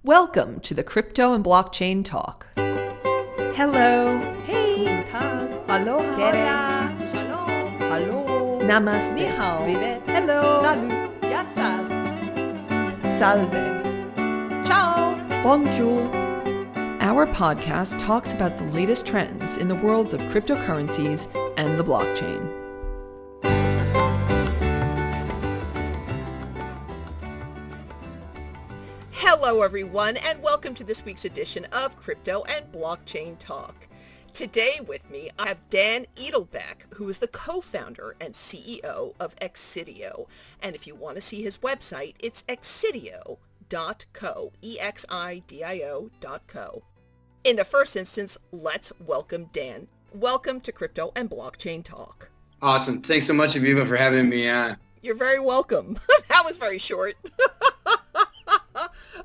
Welcome to the Crypto and Blockchain Talk. Hello. Hey. Guten Tag. Aloha. Hola. Shalom. Hello. Namaste. Ni hao. Privet. Hello. Salut. Yassas. Salve. Ciao. Bonjour. Our podcast talks about the latest trends in the worlds of cryptocurrencies and the blockchain. Hello, everyone, and welcome to this week's edition of Crypto and Blockchain Talk. Today with me, I have Dan Edelbeck, who is the co-founder and CEO of Exidio. And if you want to see his website, it's exidio.co, E-X-I-D-I-O.co. In the first instance, let's welcome Dan. Welcome to Crypto and Blockchain Talk. Awesome. Thanks so much, Aviva, for having me on. You're very welcome. That was very short.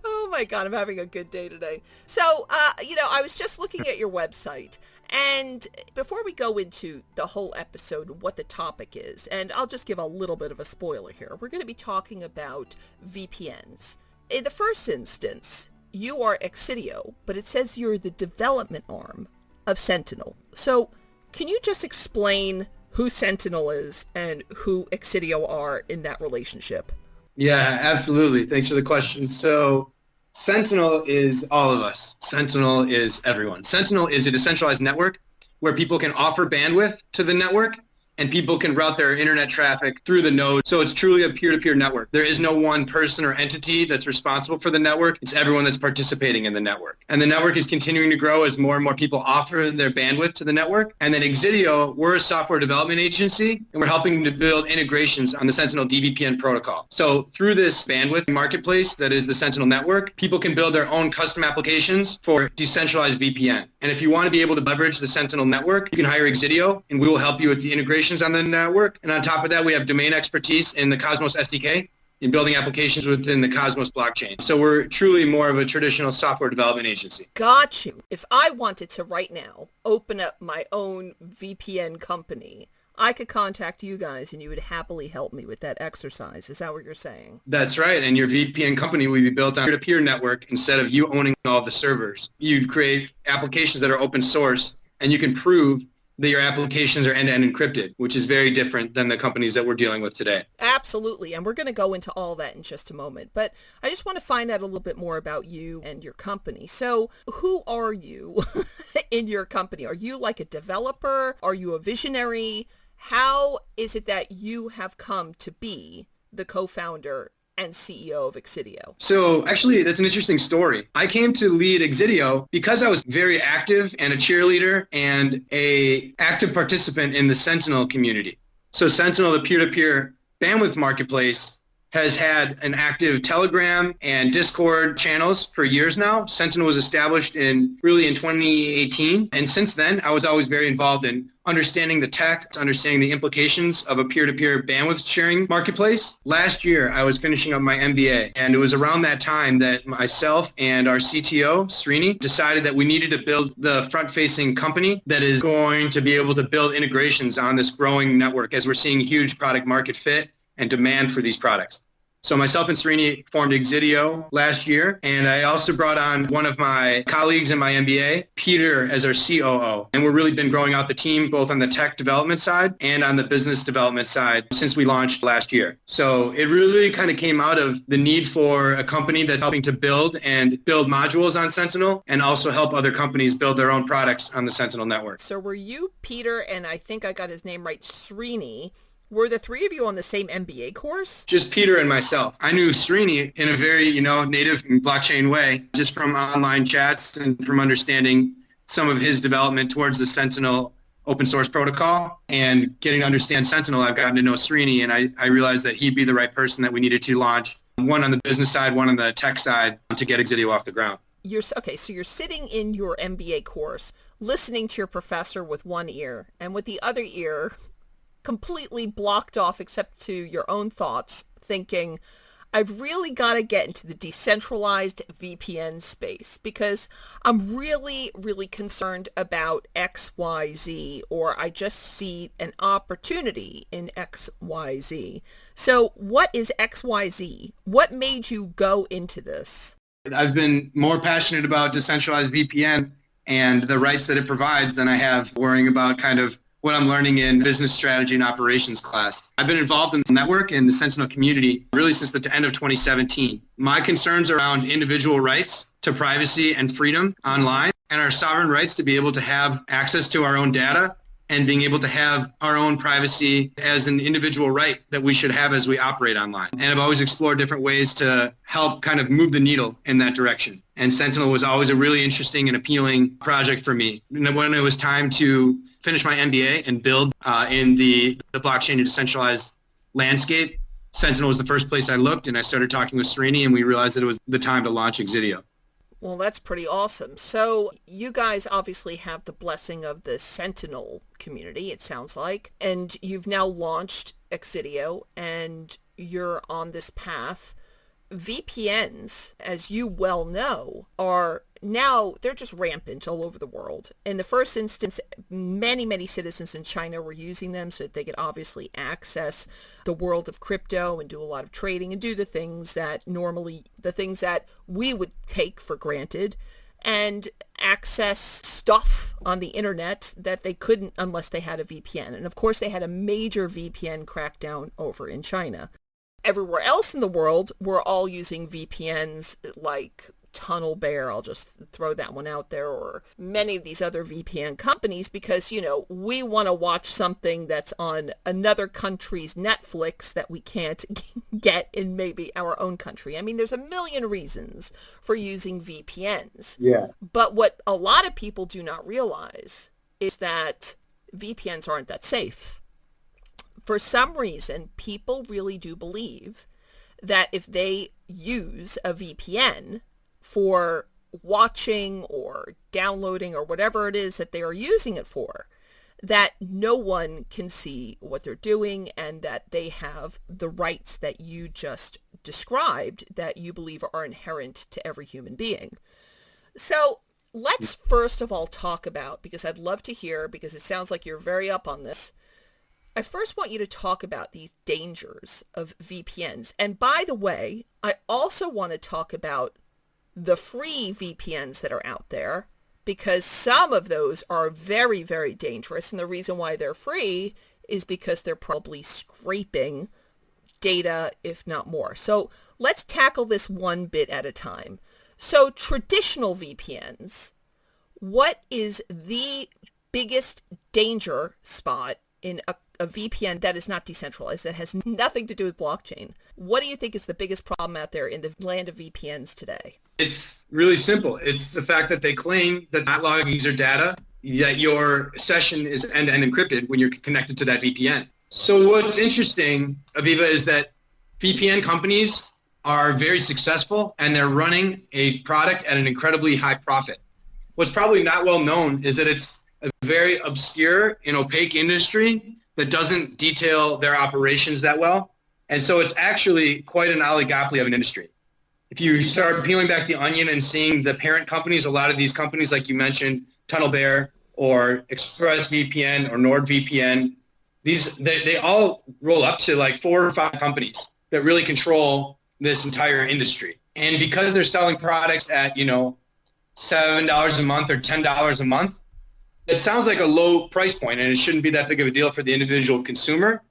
Oh my God, I'm having a good day today. So, I was just looking at your website, and before we go into the whole episode, what the topic is, and I'll just give a little bit of a spoiler here. We're going to be talking about VPNs. In the first instance, you are Exidio, but it says you're the development arm of Sentinel. So, can you just explain who Sentinel is and who Exidio are in that relationship? Yeah, absolutely. Thanks for the question. So Sentinel is all of us. Sentinel is everyone. Sentinel is a decentralized network where people can offer bandwidth to the network and people can route their internet traffic through the node. So it's truly a peer-to-peer network. There is no one person or entity that's responsible for the network. It's everyone that's participating in the network. And the network is continuing to grow as more and more people offer their bandwidth to the network. And then Exidio, we're a software development agency, and we're helping to build integrations on the Sentinel dVPN protocol. So through this bandwidth marketplace that is the Sentinel network, people can build their own custom applications for decentralized VPN. And if you want to be able to leverage the Sentinel network, you can hire Exidio, and we will help you with the integration on the network. And on top of that, we have domain expertise in the Cosmos SDK in building applications within the Cosmos blockchain. So we're truly more of a traditional software development agency. Got you. If I wanted to right now open up my own VPN company, I could contact you guys and you would happily help me with that exercise. Is that what you're saying? That's right. And your VPN company will be built on a peer-to-peer network instead of you owning all the servers. You'd create applications that are open source, and you can prove that your applications are end-to-end encrypted, which is very different than the companies that we're dealing with today. Absolutely. And we're going to go into all that in just a moment. But I just want to find out a little bit more about you and your company. So who are you in your company? Are you like a developer? Are you a visionary? How is it that you have come to be the co-founder and CEO of Exidio? So actually, that's an interesting story. I came to lead Exidio because I was very active and a cheerleader and a active participant in the Sentinel community. So Sentinel, the peer-to-peer bandwidth marketplace, has had an active Telegram and Discord channels for years now. Sentinel was established in 2018. And since then, I was always very involved in understanding the tech, understanding the implications of a peer-to-peer bandwidth sharing marketplace. Last year, I was finishing up my MBA, and it was around that time that myself and our CTO, Srini, decided that we needed to build the front-facing company that is going to be able to build integrations on this growing network as we're seeing huge product market fit and demand for these products. So myself and Srini formed Exidio last year, and I also brought on one of my colleagues in my MBA, Peter, as our COO. And we've really been growing out the team both on the tech development side and on the business development side since we launched last year. So it really kind of came out of the need for a company that's helping to build modules on Sentinel and also help other companies build their own products on the Sentinel network. So were you, Peter, and I think I got his name right, Srini, were the three of you on the same MBA course? Just Peter and myself. I knew Srini in a very, native blockchain way, just from online chats and from understanding some of his development towards the Sentinel open source protocol and getting to understand Sentinel. I've gotten to know Srini, and I realized that he'd be the right person that we needed to launch, one on the business side, one on the tech side, to get Exidio off the ground. So you're sitting in your MBA course, listening to your professor with one ear, and with the other ear completely blocked off except to your own thoughts, thinking, I've really got to get into the decentralized VPN space because I'm really, really concerned about XYZ, or I just see an opportunity in XYZ. So what is XYZ? What made you go into this? I've been more passionate about decentralized VPN and the rights that it provides than I have worrying about kind of what I'm learning in business strategy and operations class. I've been involved in the network and the Sentinel community really since the end of 2017. My concerns around individual rights to privacy and freedom online and our sovereign rights to be able to have access to our own data and being able to have our own privacy as an individual right that we should have as we operate online. And I've always explored different ways to help kind of move the needle in that direction. And Sentinel was always a really interesting and appealing project for me. And when it was time to finish my MBA and build in the blockchain and decentralized landscape, Sentinel was the first place I looked, and I started talking with Srini, and we realized that it was the time to launch Exidio. Well, that's pretty awesome. So you guys obviously have the blessing of the Sentinel community, it sounds like, and you've now launched Exidio, and you're on this path. VPNs, as you well know, are now, they're just rampant all over the world. In the first instance, many citizens in China were using them so that they could obviously access the world of crypto and do a lot of trading and do the things that we would take for granted and access stuff on the internet that they couldn't unless they had a VPN. And of course, they had a major VPN crackdown over in China. Everywhere else in the world, we're all using VPNs like Tunnel Bear, I'll just throw that one out there, or many of these other VPN companies, because, we want to watch something that's on another country's Netflix that we can't get in maybe our own country. I mean, there's a million reasons for using VPNs. Yeah. But what a lot of people do not realize is that VPNs aren't that safe. For some reason, people really do believe that if they use a VPN for watching or downloading or whatever it is that they are using it for, that no one can see what they're doing and that they have the rights that you just described that you believe are inherent to every human being. So let's first of all talk about, because I'd love to hear, because it sounds like you're very up on this, I first want you to talk about these dangers of VPNs. And by the way, I also want to talk about the free VPNs that are out there, because some of those are very, very dangerous. And the reason why they're free is because they're probably scraping data, if not more. So let's tackle this one bit at a time. So traditional VPNs, what is the biggest danger spot in a VPN that is not decentralized, that has nothing to do with blockchain? What do you think is the biggest problem out there in the land of VPNs today? It's really simple. It's the fact that they claim that not logging user data, that your session is end-to-end encrypted when you're connected to that VPN. So what's interesting, Aviva, is that VPN companies are very successful and they're running a product at an incredibly high profit. What's probably not well known is that it's a very obscure and opaque industry that doesn't detail their operations that well. And so it's actually quite an oligopoly of an industry. If you start peeling back the onion and seeing the parent companies, a lot of these companies, like you mentioned, Tunnel Bear or ExpressVPN or NordVPN, they all roll up to like 4 or 5 companies that really control this entire industry. And because they're selling products at, $7 a month or $10 a month, it sounds like a low price point, and it shouldn't be that big of a deal for the individual consumer,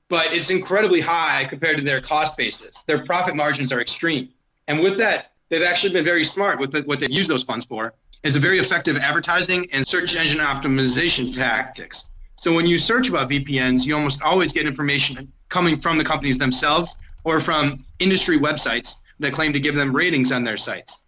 but it's incredibly high compared to their cost basis. Their profit margins are extreme. And with that, they've actually been very smart with what they've used those funds for is a very effective advertising and search engine optimization tactics. So when you search about VPNs, you almost always get information coming from the companies themselves or from industry websites that claim to give them ratings on their sites.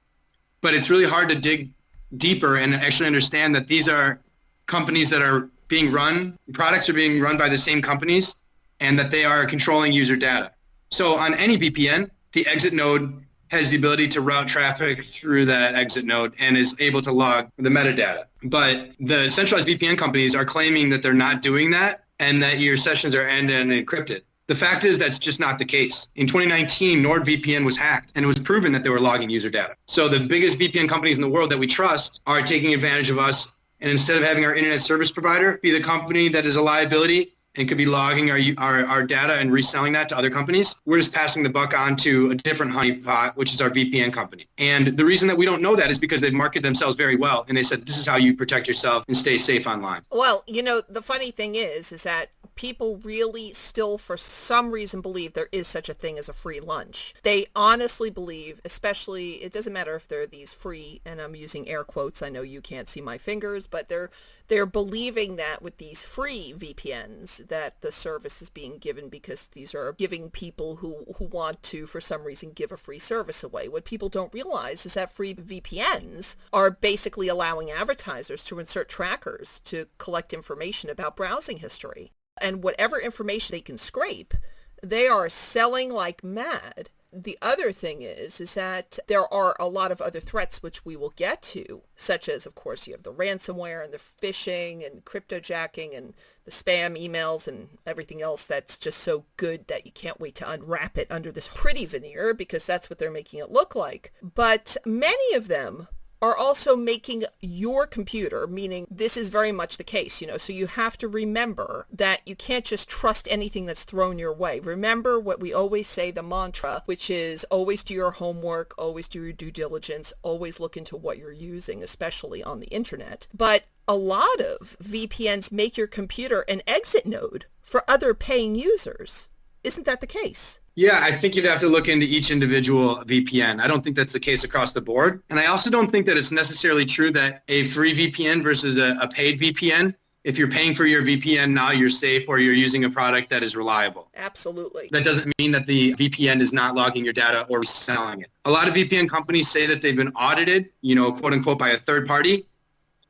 But it's really hard to dig deeper and actually understand that these are companies that are being run, products are being run by the same companies, and that they are controlling user data. So on any VPN, the exit node has the ability to route traffic through that exit node and is able to log the metadata. But the centralized VPN companies are claiming that they're not doing that and that your sessions are end-to-end encrypted. The fact is that's just not the case. In 2019, NordVPN was hacked, and it was proven that they were logging user data. So the biggest VPN companies in the world that we trust are taking advantage of us, and instead of having our internet service provider be the company that is a liability and could be logging our data and reselling that to other companies. We're just passing the buck on to a different honeypot, which is our VPN company. And the reason that we don't know that is because they've marketed themselves very well. And they said, this is how you protect yourself and stay safe online. Well, the funny thing is that people really still, for some reason, believe there is such a thing as a free lunch. They honestly believe, especially, it doesn't matter if they're these free, and I'm using air quotes, I know you can't see my fingers, but they're believing that with these free VPNs that the service is being given because these are giving people who want to, for some reason, give a free service away. What people don't realize is that free VPNs are basically allowing advertisers to insert trackers to collect information about browsing history. And whatever information they can scrape, they are selling like mad. The other thing is that there are a lot of other threats which we will get to, such as, of course, you have the ransomware and the phishing and cryptojacking and the spam emails and everything else that's just so good that you can't wait to unwrap it under this pretty veneer because that's what they're making it look like. But many of them are also making your computer, meaning this is very much the case, so you have to remember that you can't just trust anything that's thrown your way. Remember what we always say, the mantra, which is always do your homework, always do your due diligence, always look into what you're using, especially on the internet. But a lot of VPNs make your computer an exit node for other paying users. Isn't that the case? Yeah, I think you'd have to look into each individual VPN. I don't think that's the case across the board. And I also don't think that it's necessarily true that a free VPN versus a paid VPN, if you're paying for your VPN now, you're safe or you're using a product that is reliable. Absolutely. That doesn't mean that the VPN is not logging your data or selling it. A lot of VPN companies say that they've been audited, quote unquote, by a third party.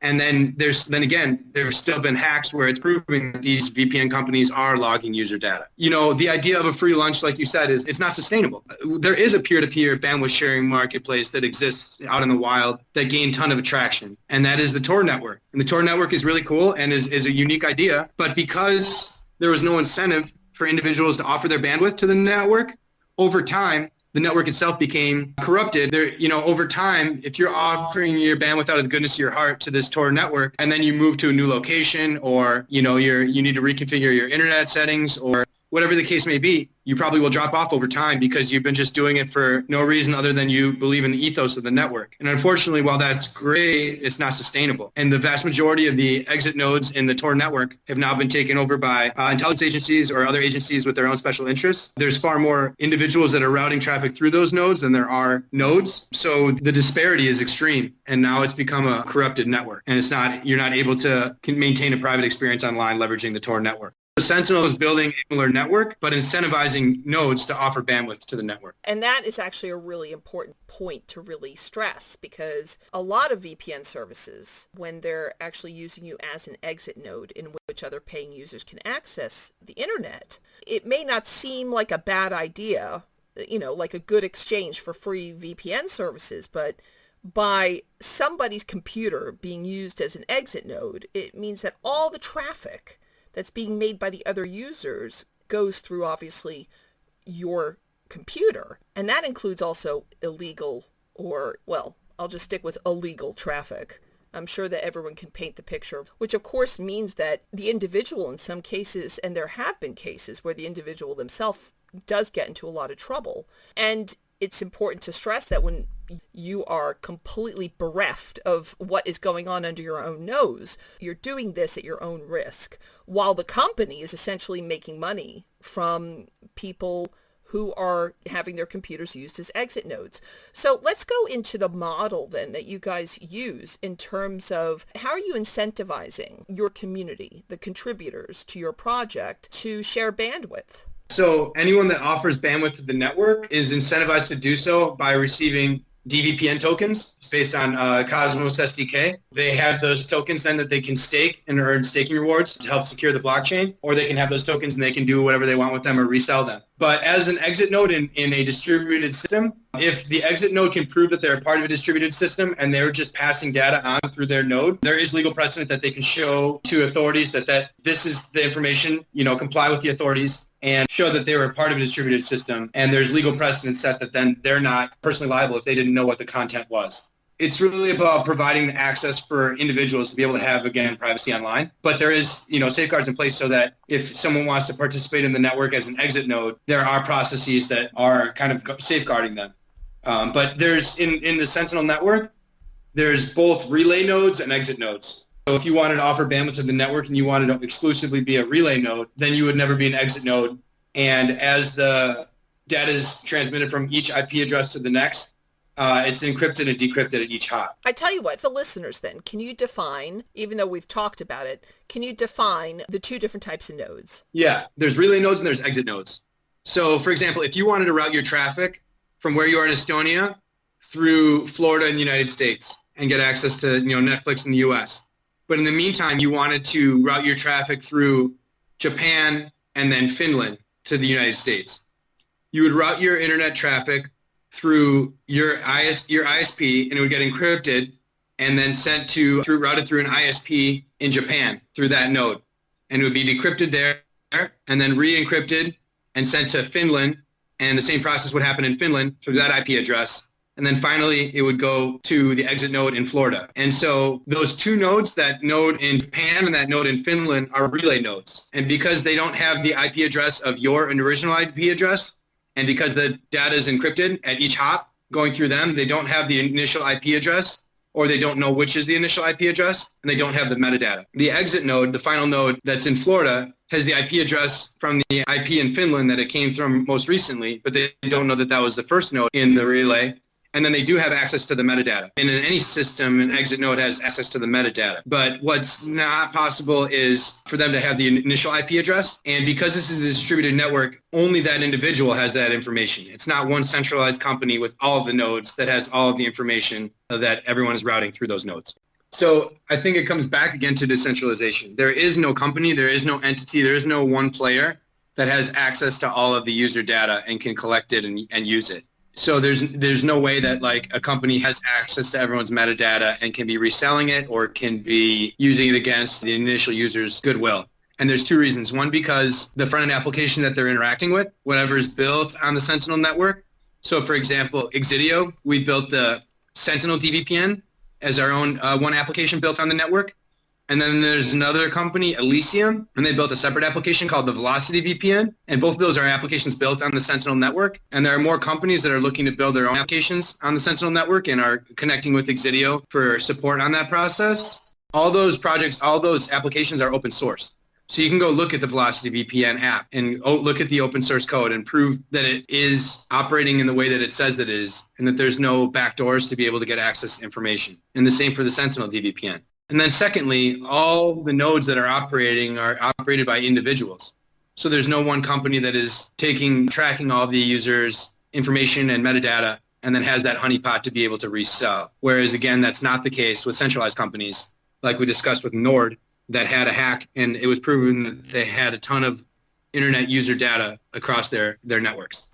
And then there's still been hacks where it's proving that these VPN companies are logging user data. The idea of a free lunch, like you said, is it's not sustainable. There is a peer-to-peer bandwidth sharing marketplace that exists out in the wild that gained a ton of attraction, and that is the Tor network. And the Tor network is really cool and is a unique idea, but because there was no incentive for individuals to offer their bandwidth to the network, over time, the network itself became corrupted. Over time, if you're offering your bandwidth out of the goodness of your heart to this Tor network, and then you move to a new location, or you need to reconfigure your internet settings, or whatever the case may be, you probably will drop off over time because you've been just doing it for no reason other than you believe in the ethos of the network. And unfortunately, while that's great, it's not sustainable. And the vast majority of the exit nodes in the Tor network have now been taken over by intelligence agencies or other agencies with their own special interests. There's far more individuals that are routing traffic through those nodes than there are nodes. So the disparity is extreme. And now it's become a corrupted network. And you're not able to maintain a private experience online leveraging the Tor network. Sentinel is building a similar network, but incentivizing nodes to offer bandwidth to the network. And that is actually a really important point to really stress, because a lot of VPN services, when they're actually using you as an exit node in which other paying users can access the internet, it may not seem like a bad idea, like a good exchange for free VPN services, but by somebody's computer being used as an exit node, it means that all the traffic that's being made by the other users goes through, obviously, your computer. And that includes also illegal I'll just stick with illegal traffic. I'm sure that everyone can paint the picture, which of course means that the individual in some cases, and there have been cases where the individual themselves does get into a lot of trouble. And it's important to stress that when you are completely bereft of what is going on under your own nose, you're doing this at your own risk, while the company is essentially making money from people who are having their computers used as exit nodes. So let's go into the model then that you guys use in terms of how are you incentivizing your community, the contributors to your project, to share bandwidth? So anyone that offers bandwidth to the network is incentivized to do so by receiving dVPN tokens based on Cosmos SDK. They have those tokens then that they can stake and earn staking rewards to help secure the blockchain, or they can have those tokens and they can do whatever they want with them or resell them. But as an exit node in a distributed system, if the exit node can prove that they're a part of a distributed system and they're just passing data on through their node, there is legal precedent that they can show to authorities that this is the information, comply with the authorities and show that they were a part of a distributed system. And there's legal precedent set that then they're not personally liable if they didn't know what the content was. It's really about providing the access for individuals to be able to have, again, privacy online. But there is, safeguards in place so that if someone wants to participate in the network as an exit node, there are processes that are kind of safeguarding them. But there's, in the Sentinel network, there's both relay nodes and exit nodes. So if you wanted to offer bandwidth to the network and you wanted to exclusively be a relay node, then you would never be an exit node. And as the data is transmitted from each IP address to the next, it's encrypted and decrypted at each hop. I tell you what, for listeners then, can you define, even though we've talked about it, can you define the two different types of nodes? Yeah, there's relay nodes and there's exit nodes. So for example, if you wanted to route your traffic from where you are in Estonia through Florida in the United States and get access to Netflix in the U.S., but in the meantime, you wanted to route your traffic through Japan and then Finland to the United States, you would route your internet traffic through your ISP, and it would get encrypted and then routed through an ISP in Japan through that node. And it would be decrypted there and then re-encrypted and sent to Finland. And the same process would happen in Finland through that IP address. And then finally, it would go to the exit node in Florida. And so those two nodes, that node in Japan and that node in Finland, are relay nodes. And because they don't have the IP address of your original IP address, and because the data is encrypted at each hop going through them, they don't have the initial IP address, or they don't know which is the initial IP address, and they don't have the metadata. The exit node, the final node that's in Florida, has the IP address from the IP in Finland that it came from most recently, but they don't know that that was the first node in the relay. And then they do have access to the metadata. And in any system, an exit node has access to the metadata. But what's not possible is for them to have the initial IP address. And because this is a distributed network, only that individual has that information. It's not one centralized company with all of the nodes that has all of the information that everyone is routing through those nodes. So I think it comes back again to decentralization. There is no company, there is no entity, there is no one player that has access to all of the user data and can collect it and use it. So there's no way that like a company has access to everyone's metadata and can be reselling it or can be using it against the initial user's goodwill. And there's two reasons. One, because the front-end application that they're interacting with, whatever is built on the Sentinel network. So for example, Exidio, we built the Sentinel dVPN as our own one application built on the network. And then there's another company, Elysium, and they built a separate application called the Velocity VPN. And both of those are applications built on the Sentinel network. And there are more companies that are looking to build their own applications on the Sentinel network and are connecting with Exidio for support on that process. All those projects, all those applications are open source. So you can go look at the Velocity VPN app and look at the open source code and prove that it is operating in the way that it says it is and that there's no backdoors to be able to get access to information. And the same for the Sentinel dVPN. And then secondly, all the nodes that are operated by individuals. So there's no one company that is tracking all the users' information and metadata and then has that honeypot to be able to resell. Whereas again, that's not the case with centralized companies like we discussed with Nord that had a hack and it was proven that they had a ton of internet user data across their networks.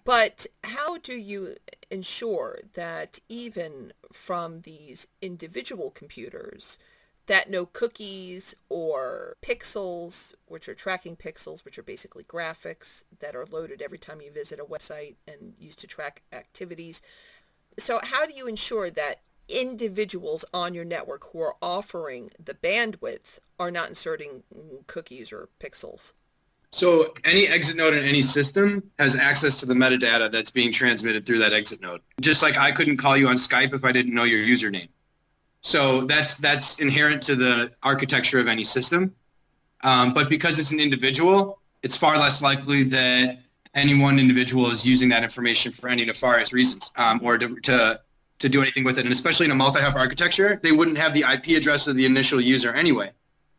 But how do you ensure that even from these individual computers that no cookies or pixels, which are tracking pixels, which are basically graphics that are loaded every time you visit a website and used to track activities. So how do you ensure that individuals on your network who are offering the bandwidth are not inserting cookies or pixels? So any exit node in any system has access to the metadata that's being transmitted through that exit node. Just like I couldn't call you on Skype if I didn't know your username. So that's inherent to the architecture of any system. But because it's an individual, it's far less likely that any one individual is using that information for any nefarious reasons or to do anything with it. And especially in a multi-hop architecture, they wouldn't have the IP address of the initial user anyway.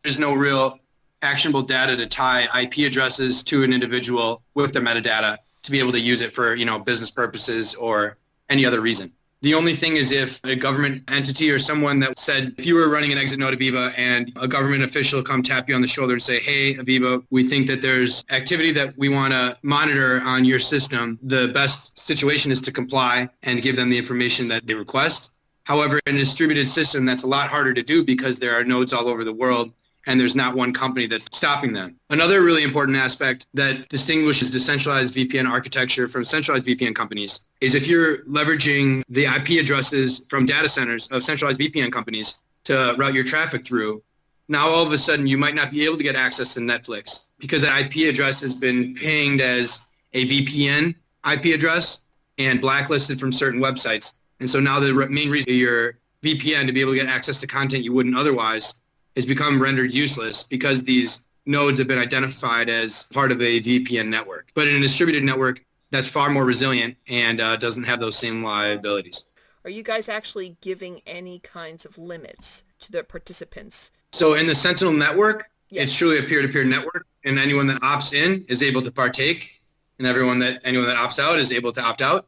There's no real actionable data to tie IP addresses to an individual with the metadata to be able to use it for, business purposes or any other reason. The only thing is if a government entity or someone that said, if you were running an exit node Aviva and a government official come tap you on the shoulder and say, hey, Aviva, we think that there's activity that we want to monitor on your system, the best situation is to comply and give them the information that they request. However, in a distributed system, that's a lot harder to do because there are nodes all over the world and there's not one company that's stopping them. Another really important aspect that distinguishes decentralized VPN architecture from centralized VPN companies is if you're leveraging the IP addresses from data centers of centralized VPN companies to route your traffic through, now all of a sudden you might not be able to get access to Netflix because that IP address has been pinged as a VPN IP address and blacklisted from certain websites. And so now the main reason your VPN to be able to get access to content you wouldn't otherwise has become rendered useless because these nodes have been identified as part of a VPN network. But in a distributed network, that's far more resilient and doesn't have those same liabilities. Are you guys actually giving any kinds of limits to the participants? So in the Sentinel network, Yes. It's truly a peer-to-peer network, and anyone that opts in is able to partake, and anyone that opts out is able to opt out.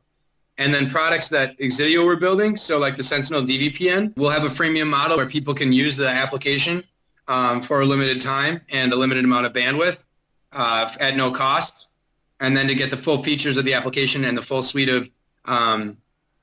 And then products that Exidio we're building, so like the Sentinel dVPN, we'll have a freemium model where people can use the application for a limited time and a limited amount of bandwidth at no cost. And then to get the full features of the application and the full suite of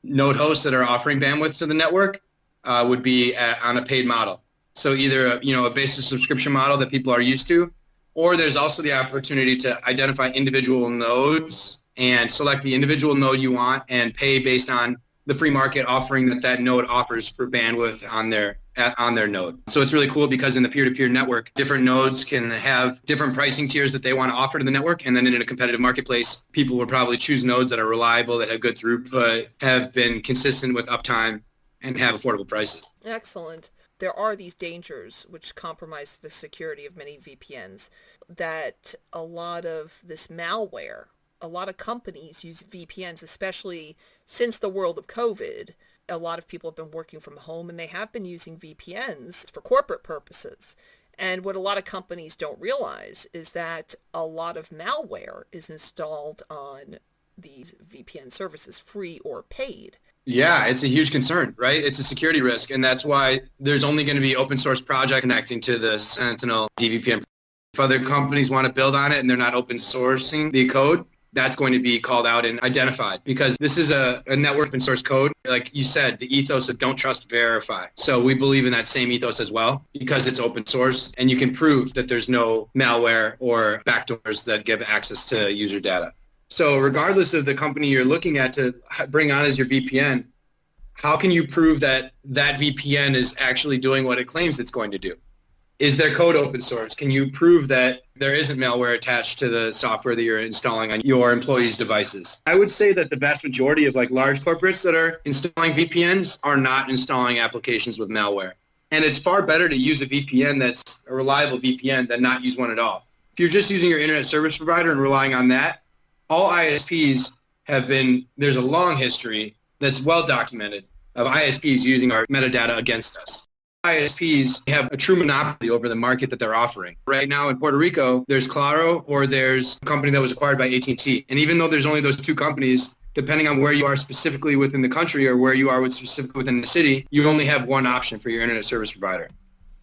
node hosts that are offering bandwidth to the network would be on a paid model. So either a basic subscription model that people are used to, or there's also the opportunity to identify individual nodes and select the individual node you want and pay based on the free market offering that node offers for bandwidth on their node. So it's really cool because in the peer-to-peer network, different nodes can have different pricing tiers that they want to offer to the network. And then in a competitive marketplace, people will probably choose nodes that are reliable, that have good throughput, have been consistent with uptime, and have affordable prices. Excellent. There are these dangers which compromise the security of many VPNs, that a lot of this malware, a lot of companies use VPNs, especially since the world of COVID. A lot of people have been working from home and they have been using VPNs for corporate purposes. And what a lot of companies don't realize is that a lot of malware is installed on these VPN services, free or paid. Yeah, it's a huge concern, right? It's a security risk, and that's why there's only going to be open source project connecting to the Sentinel dVPN. If other companies want to build on it and they're not open sourcing the code, that's going to be called out and identified because this is a network open source code. Like you said, the ethos of don't trust, verify. So we believe in that same ethos as well because it's open source and you can prove that there's no malware or backdoors that give access to user data. So regardless of the company you're looking at to bring on as your VPN, how can you prove that that VPN is actually doing what it claims it's going to do? Is their code open source? Can you prove that there isn't malware attached to the software that you're installing on your employees' devices? I would say that the vast majority of large corporates that are installing VPNs are not installing applications with malware. And it's far better to use a VPN that's a reliable VPN than not use one at all. If you're just using your internet service provider and relying on that, all ISPs there's a long history that's well documented of ISPs using our metadata against us. ISPs have a true monopoly over the market that they're offering. Right now in Puerto Rico, there's Claro or there's a company that was acquired by AT&T. And even though there's only those two companies, depending on where you are specifically within the country or where you are specifically within the city, you only have one option for your internet service provider.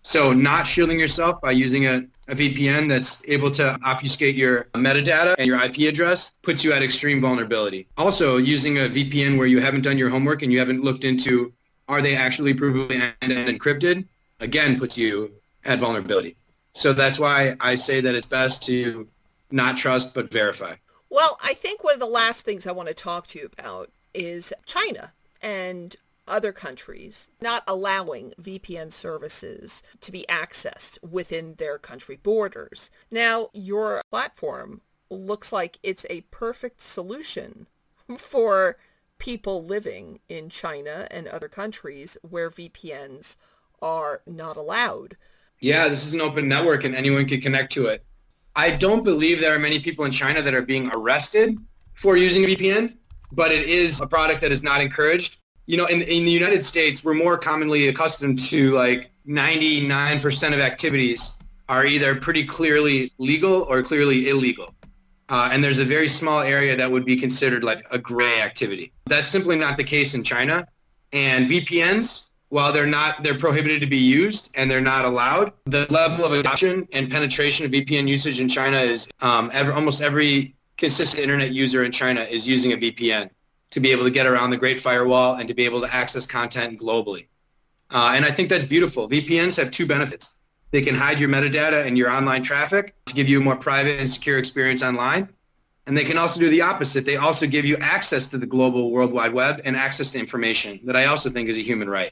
So not shielding yourself by using a VPN that's able to obfuscate your metadata and your IP address puts you at extreme vulnerability. Also, using a VPN where you haven't done your homework and you haven't looked into are they actually provably end-to-end encrypted, again, puts you at vulnerability. So that's why I say that it's best to not trust but verify. Well, I think one of the last things I want to talk to you about is China and other countries not allowing VPN services to be accessed within their country borders. Now, your platform looks like it's a perfect solution for people living in China and other countries where VPNs are not allowed. Yeah, this is an open network and anyone can connect to it. I don't believe there are many people in China that are being arrested for using a VPN, but it is a product that is not encouraged. In the United States, we're more commonly accustomed to 99% of activities are either pretty clearly legal or clearly illegal. And there's a very small area that would be considered like a gray activity. That's simply not the case in China. And VPNs, while they're prohibited to be used and they're not allowed, the level of adoption and penetration of VPN usage in China is almost every consistent internet user in China is using a VPN to be able to get around the Great Firewall and to be able to access content globally. And I think that's beautiful. VPNs have two benefits. They can hide your metadata and your online traffic to give you a more private and secure experience online. And they can also do the opposite. They also give you access to the global World Wide Web and access to information that I also think is a human right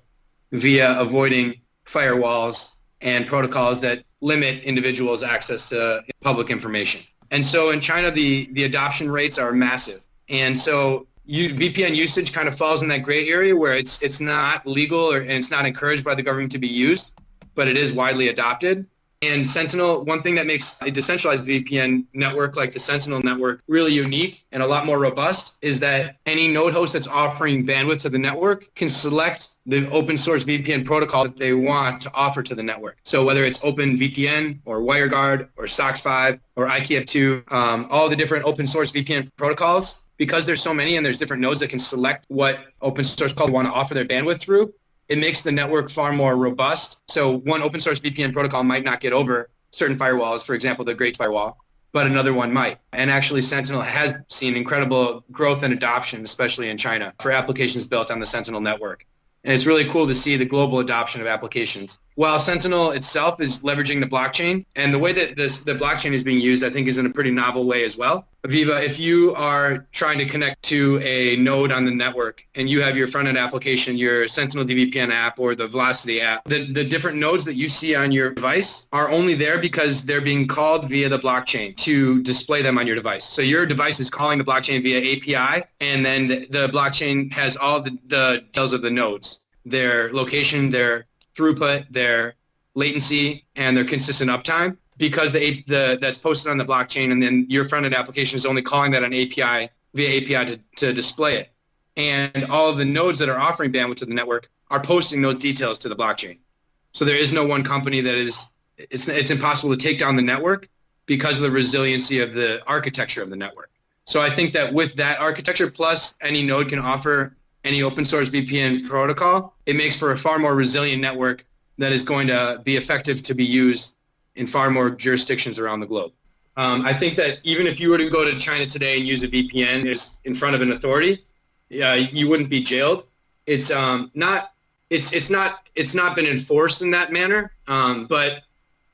via avoiding firewalls and protocols that limit individuals' access to public information. And so in China, the adoption rates are massive. And so VPN usage kind of falls in that gray area where it's not legal and it's not encouraged by the government to be used, but it is widely adopted. And Sentinel, one thing that makes a decentralized VPN network like the Sentinel network really unique and a lot more robust is that any node host that's offering bandwidth to the network can select the open source VPN protocol that they want to offer to the network. So whether it's OpenVPN or WireGuard or SOCKS5 or IKF2, all the different open source VPN protocols, because there's so many and there's different nodes that can select what open source protocol they want to offer their bandwidth through, it makes the network far more robust. So one open source VPN protocol might not get over certain firewalls, for example, the Great Firewall, but another one might. And actually Sentinel has seen incredible growth and adoption, especially in China, for applications built on the Sentinel network. And it's really cool to see the global adoption of applications. While Sentinel itself is leveraging the blockchain, and the way that the blockchain is being used, I think, is in a pretty novel way as well. Aviva, if you are trying to connect to a node on the network and you have your front-end application, your Sentinel dVPN app or the Velocity app, the different nodes that you see on your device are only there because they're being called via the blockchain to display them on your device. So your device is calling the blockchain via API, and then the blockchain has all the details of the nodes, their location, their throughput, their latency, and their consistent uptime, because that's posted on the blockchain, and then your front-end application is only calling that on API via API to display it. And all of the nodes that are offering bandwidth to the network are posting those details to the blockchain. So there is no one company that it's impossible to take down the network because of the resiliency of the architecture of the network. So I think that with that architecture, plus any node can offer any open source VPN protocol, it makes for a far more resilient network that is going to be effective to be used in far more jurisdictions around the globe. I think that even if you were to go to China today and use a VPN in front of an authority, you wouldn't be jailed. It's not been enforced in that manner, but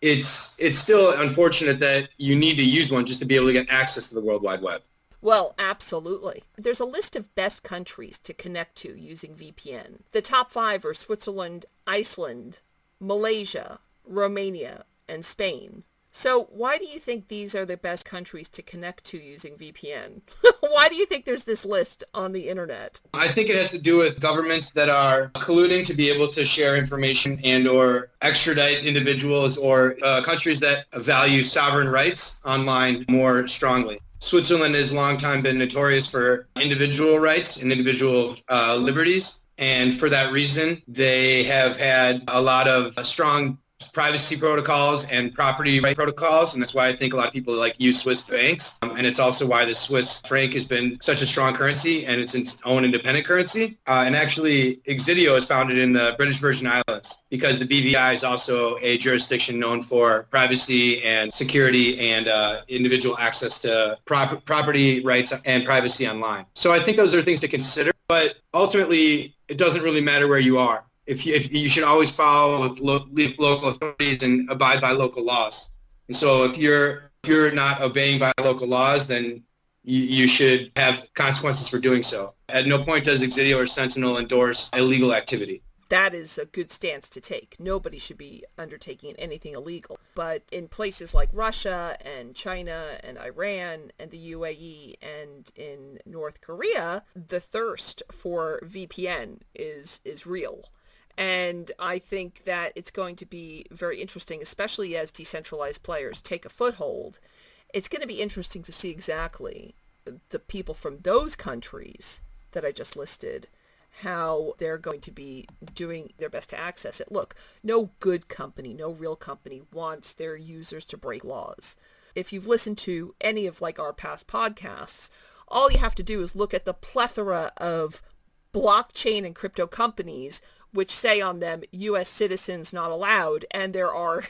it's still unfortunate that you need to use one just to be able to get access to the World Wide Web. Well, absolutely. There's a list of best countries to connect to using VPN. The top 5 are Switzerland, Iceland, Malaysia, Romania, and Spain. So why do you think these are the best countries to connect to using VPN? Why do you think there's this list on the internet? I think it has to do with governments that are colluding to be able to share information and or extradite individuals, or countries that value sovereign rights online more strongly. Switzerland has long time been notorious for individual rights and individual liberties. And for that reason, they have had a lot of strong privacy protocols and property right protocols. And that's why I think a lot of people use Swiss banks. And it's also why the Swiss franc has been such a strong currency, and it's its own independent currency. And actually, Exidio is founded in the British Virgin Islands because the BVI is also a jurisdiction known for privacy and security and individual access to property rights and privacy online. So I think those are things to consider. But ultimately, it doesn't really matter where you are. If you should always follow with local authorities and abide by local laws. And so if you're not obeying by local laws, then you should have consequences for doing so. At no point does Exidio or Sentinel endorse illegal activity. That is a good stance to take. Nobody should be undertaking anything illegal. But in places like Russia and China and Iran and the UAE and in North Korea, the thirst for VPN is real. And I think that it's going to be very interesting, especially as decentralized players take a foothold. It's going to be interesting to see exactly the people from those countries that I just listed, how they're going to be doing their best to access it. Look, no good company, no real company wants their users to break laws. If you've listened to any of our past podcasts, all you have to do is look at the plethora of blockchain and crypto companies which say on them, U.S. citizens not allowed, and there are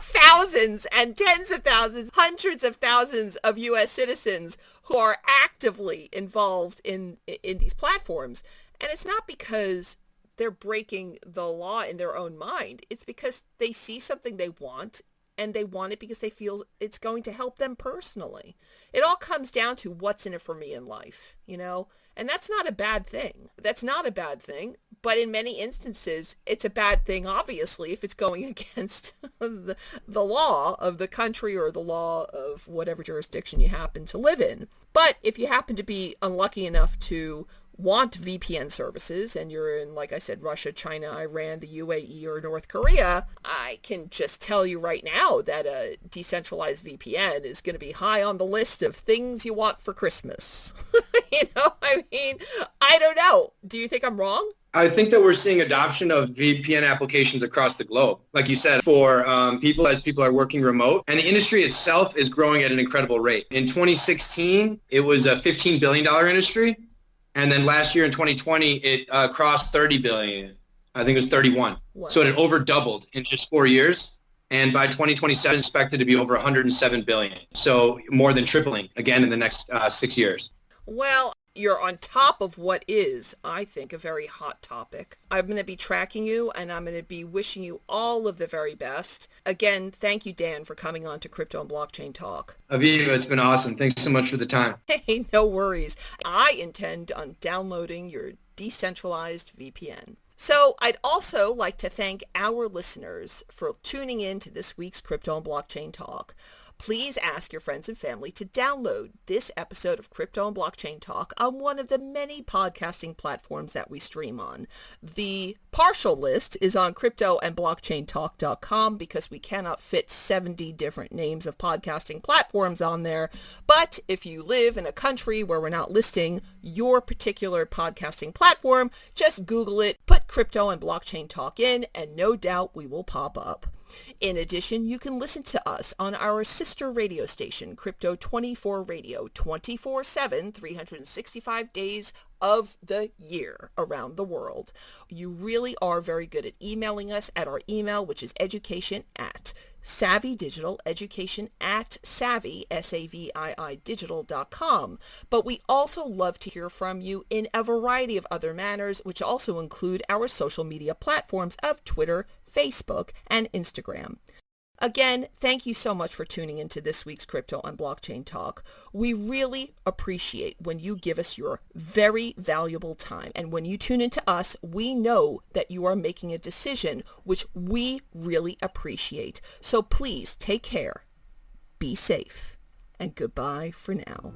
thousands and tens of thousands, hundreds of thousands of U.S. citizens who are actively involved in these platforms. And it's not because they're breaking the law in their own mind. It's because they see something they want, and they want it because they feel it's going to help them personally. It all comes down to what's in it for me in life, and that's not a bad thing. That's not a bad thing. But in many instances, it's a bad thing, obviously, if it's going against the law of the country or the law of whatever jurisdiction you happen to live in. But if you happen to be unlucky enough to want VPN services and you're in, like I said, Russia, China, Iran, the UAE, or North Korea, I can just tell you right now that a decentralized VPN is going to be high on the list of things you want for Christmas. I don't know. Do you think I'm wrong? I think that we're seeing adoption of VPN applications across the globe, like you said, for people as people are working remote. And the industry itself is growing at an incredible rate. In 2016, it was a $15 billion industry. And then last year in 2020, it crossed 30 billion. I think it was 31. Wow. So it had over doubled in just 4 years. And by 2027, expected to be over 107 billion. So more than tripling again in the next 6 years. Well, you're on top of what is, I think, a very hot topic. I'm going to be tracking you, and I'm going to be wishing you all of the very best. Again, thank you, Dan, for coming on to Crypto and Blockchain Talk. Aviva, it's been awesome. Thanks so much for the time. Hey, no worries. I intend on downloading your decentralized VPN. So I'd also like to thank our listeners for tuning in to this week's Crypto and Blockchain Talk. Please ask your friends and family to download this episode of Crypto and Blockchain Talk on one of the many podcasting platforms that we stream on. The partial list is on cryptoandblockchaintalk.com because we cannot fit 70 different names of podcasting platforms on there. But if you live in a country where we're not listing your particular podcasting platform, just Google it, put Crypto and Blockchain Talk in, and no doubt we will pop up. In addition, you can listen to us on our sister radio station, Crypto 24 Radio, 24/7, 365 days of the year around the world. You really are very good at emailing us at our email, which is education@savvy.digital, education@savvy, S-A-V-I-I digital.com. But we also love to hear from you in a variety of other manners, which also include our social media platforms of Twitter, Facebook, and Instagram. Again, thank you so much for tuning into this week's Crypto and Blockchain Talk. We really appreciate when you give us your very valuable time. And when you tune into us, we know that you are making a decision, which we really appreciate. So please take care, be safe, and goodbye for now.